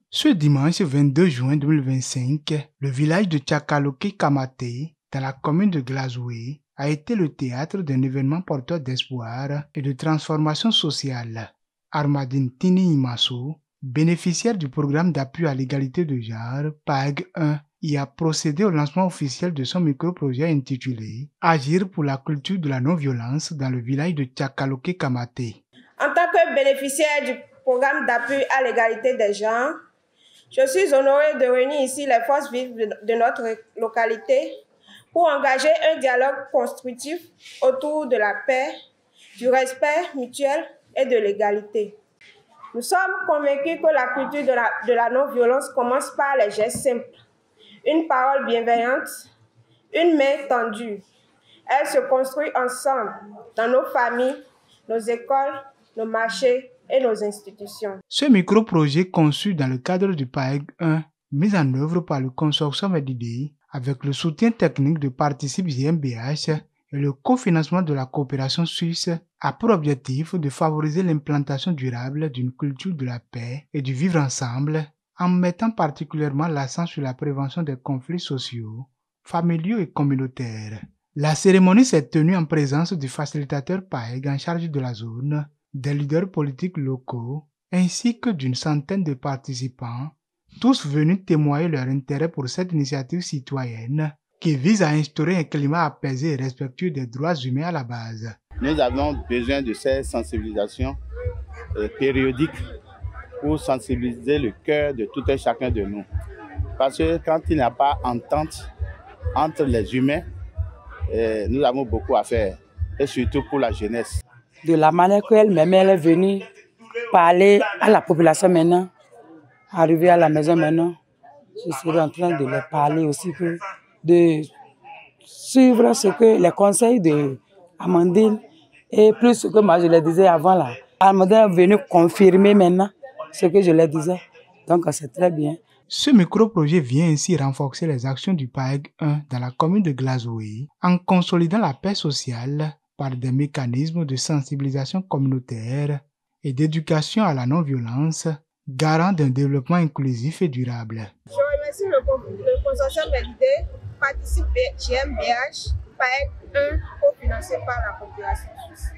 Ce dimanche 22 juin 2025, le village de Tchakaloké Kamaté, dans la commune de Glazoué, a été le théâtre d'un événement porteur d'espoir et de transformation sociale. Armadine Tini Imasso, bénéficiaire du programme d'appui à l'égalité de genre, PAG 1, y a procédé au lancement officiel de son micro-projet intitulé « Agir pour la culture de la non-violence dans le village de Tchakaloké Kamaté ». En tant que bénéficiaire du programme d'appui à l'égalité des genres, je suis honorée de réunir ici les forces vives de notre localité pour engager un dialogue constructif autour de la paix, du respect mutuel et de l'égalité. Nous sommes convaincus que la culture de la non-violence commence par les gestes simples, une parole bienveillante, une main tendue. Elle se construit ensemble dans nos familles, nos écoles, nos marchés et nos institutions. Ce micro-projet conçu dans le cadre du PAEG 1, mis en œuvre par le consortium EDIDE, avec le soutien technique de Participe GmbH et le cofinancement de la coopération suisse, a pour objectif de favoriser l'implantation durable d'une culture de la paix et du vivre ensemble, en mettant particulièrement l'accent sur la prévention des conflits sociaux, familiaux et communautaires. La cérémonie s'est tenue en présence du facilitateur PAEG en charge de la zone, des leaders politiques locaux, ainsi que d'une centaine de participants, tous venus témoigner leur intérêt pour cette initiative citoyenne qui vise à instaurer un climat apaisé et respectueux des droits humains à la base. Nous avons besoin de ces sensibilisations périodiques pour sensibiliser le cœur de tout et chacun de nous. Parce que quand il n'y a pas entente entre les humains, nous avons beaucoup à faire, et surtout pour la jeunesse. De la manière qu'elle-même elle est venue parler à la population maintenant, arriver à la maison maintenant, je serai en train de leur parler aussi, de suivre ce que les conseils de Amandine et plus ce que moi je leur disais avant là. Amandine est venue confirmer maintenant ce que je leur disais, donc c'est très bien. Ce micro-projet vient ainsi renforcer les actions du PAEG 1 dans la commune de Glazoué en consolidant la paix sociale par des mécanismes de sensibilisation communautaire et d'éducation à la non-violence, garant d'un développement inclusif et durable. Je remercie le consortium EDIDE, Participe GmbH, PAEG 1, cofinancé par la coopération suisse.